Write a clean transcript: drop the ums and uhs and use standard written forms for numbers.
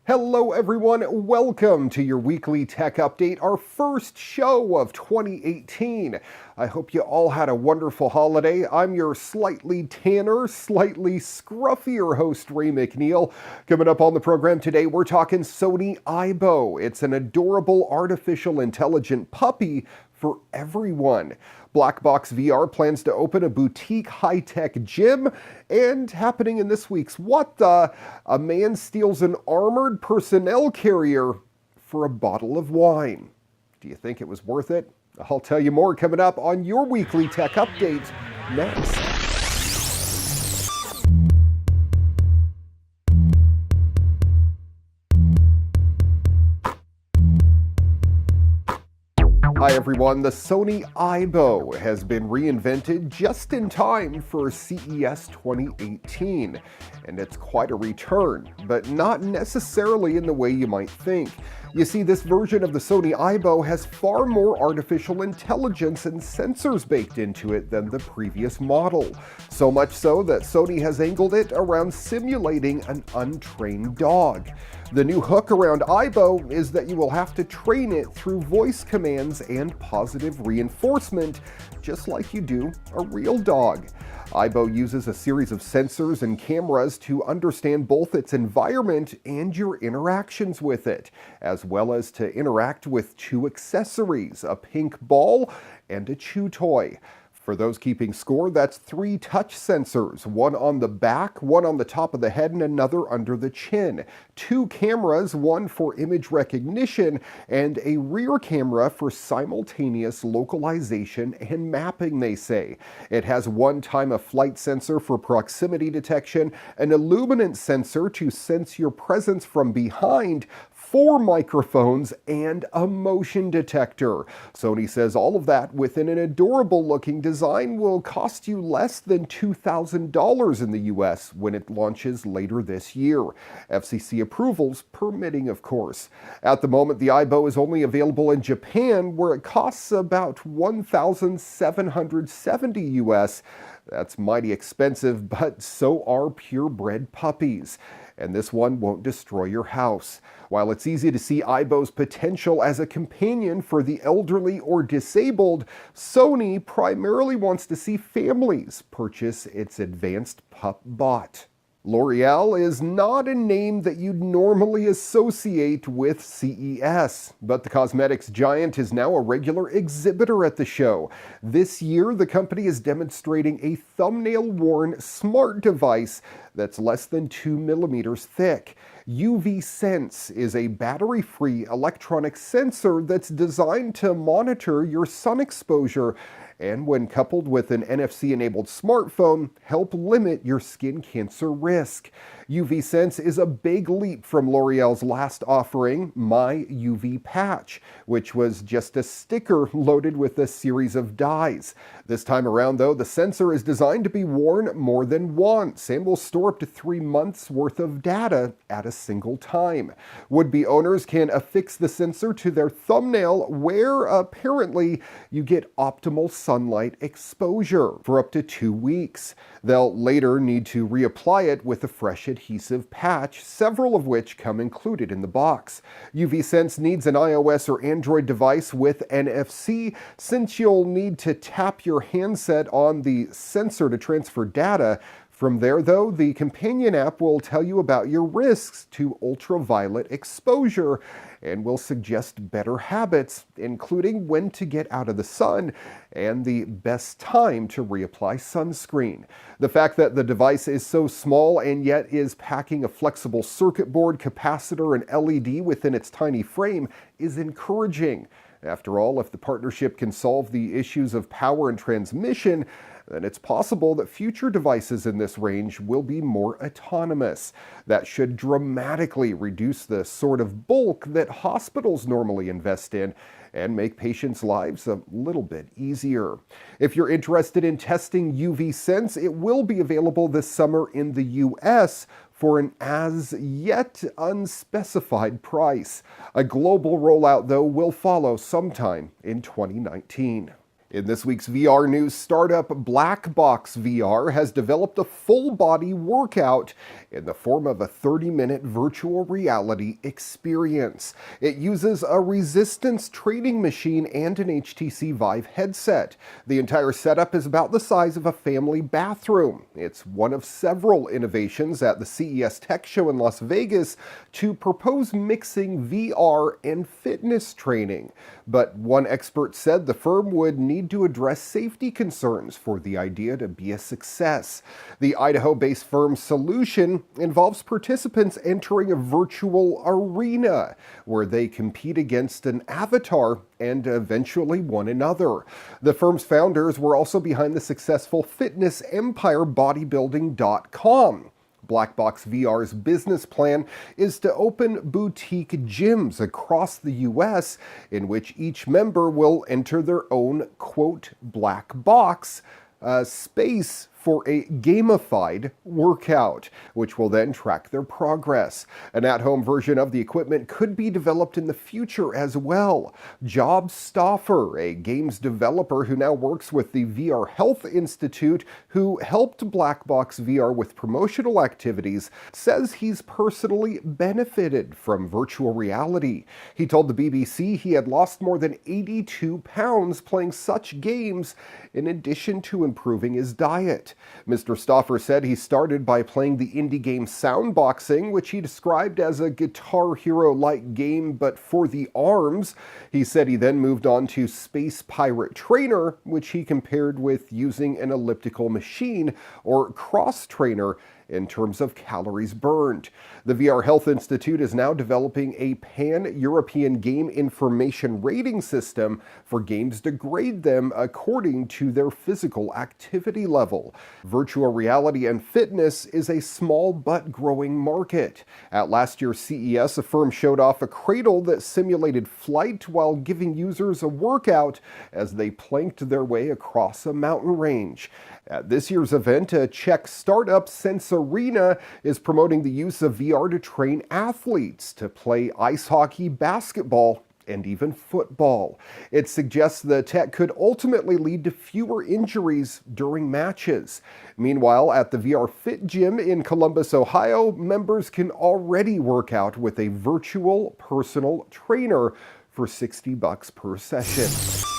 Hello everyone, welcome to your weekly tech update, our first show of 2018. I hope you all had a wonderful holiday. I'm your slightly tanner, slightly scruffier host, Ray McNeil. Coming up on the program today, we're talking Sony Aibo. It's an adorable artificial intelligent puppy for everyone. Black Box VR plans to open a boutique high-tech gym, and happening in this week's What The? A man steals an armored personnel carrier for a bottle of wine. Do you think it was worth it? I'll tell you more coming up on your weekly tech update next. Hi everyone, the Sony Aibo has been reinvented just in time for CES 2018. And it's quite a return, but not necessarily in the way you might think. You see, this version of the Sony Aibo has far more artificial intelligence and sensors baked into it than the previous model. So much so that Sony has angled it around simulating an untrained dog. The new hook around Aibo is that you will have to train it through voice commands and positive reinforcement, just like you do a real dog. Aibo uses a series of sensors and cameras to understand both its environment and your interactions with it, as well as to interact with two accessories, a pink ball and a chew toy. For those keeping score, that's 3 touch sensors, one on the back, one on the top of the head, and another under the chin. 2 cameras, one for image recognition, and a rear camera for simultaneous localization and mapping, they say. It has one time-of-flight sensor for proximity detection, an illuminance sensor to sense your presence from behind, 4 microphones, and a motion detector. Sony says all of that within an adorable looking design will cost you less than $2,000 in the US when it launches later this year. FCC approvals permitting, of course. At the moment, the Aibo is only available in Japan, where it costs about $1,770 US. That's mighty expensive, but so are purebred puppies. And this one won't destroy your house. While it's easy to see Aibo's potential as a companion for the elderly or disabled, Sony primarily wants to see families purchase its advanced pup bot. LOreal is not a name that you'd normally associate with CES, but the cosmetics giant is now a regular exhibitor at the show. This year, the company is demonstrating a thumbnail-worn smart device that's less than 2 millimeters thick. UVSense is a battery-free electronic sensor that's designed to monitor your sun exposure and, when coupled with an NFC-enabled smartphone, help limit your skin cancer risk. UVSense is a big leap from L'Oreal's last offering, My UV Patch, which was just a sticker loaded with a series of dyes. This time around, though, the sensor is designed to be worn more than once and will store up to 3 months' worth of data at a single time. Would-be owners can affix the sensor to their thumbnail, where apparently you get optimal sunlight exposure for up to 2 weeks. They'll later need to reapply it with a fresh adhesive patch, several of which come included in the box. UVSense needs an iOS or Android device with NFC, since you'll need to tap your handset on the sensor to transfer data. From there, though, the companion app will tell you about your risks to ultraviolet exposure and will suggest better habits, including when to get out of the sun and the best time to reapply sunscreen. The fact that the device is so small and yet is packing a flexible circuit board, capacitor, and LED within its tiny frame is encouraging. After all, if the partnership can solve the issues of power and transmission, then it's possible that future devices in this range will be more autonomous. That should dramatically reduce the sort of bulk that hospitals normally invest in and make patients' lives a little bit easier. If you're interested in testing UVSense, it will be available this summer in the US for an as yet unspecified price. A global rollout, though, will follow sometime in 2019. In this week's VR news, startup Blackbox VR has developed a full-body workout in the form of a 30-minute virtual reality experience. It uses a resistance training machine and an HTC Vive headset. The entire setup is about the size of a family bathroom. It's one of several innovations at the CES Tech Show in Las Vegas to propose mixing VR and fitness training. But one expert said the firm would need to address safety concerns for the idea to be a success. The Idaho-based firm's solution involves participants entering a virtual arena where they compete against an avatar and eventually one another. The firm's founders were also behind the successful fitness empire bodybuilding.com. Blackbox VR's business plan is to open boutique gyms across the U.S. in which each member will enter their own, quote, black box space for a gamified workout, which will then track their progress. An at-home version of the equipment could be developed in the future as well. Job Stauffer, a games developer who now works with the VR Health Institute, who helped Blackbox VR with promotional activities, says he's personally benefited from virtual reality. He told the BBC he had lost more than 82 pounds playing such games, in addition to improving his diet. Mr. Stauffer said he started by playing the indie game Soundboxing, which he described as a Guitar Hero-like game but for the arms. He said he then moved on to Space Pirate Trainer, which he compared with using an elliptical machine, or Cross Trainer, in terms of calories burned. The VR Health Institute is now developing a pan-European game information rating system for games to grade them according to their physical activity level. Virtual reality and fitness is a small but growing market. At last year's CES, a firm showed off a cradle that simulated flight while giving users a workout as they planked their way across a mountain range. At this year's event, a Czech startup, Sensorina, is promoting the use of VR to train athletes to play ice hockey, basketball, and even football. It suggests the tech could ultimately lead to fewer injuries during matches. Meanwhile, at the VR Fit Gym in Columbus, Ohio, members can already work out with a virtual personal trainer for $60 per session.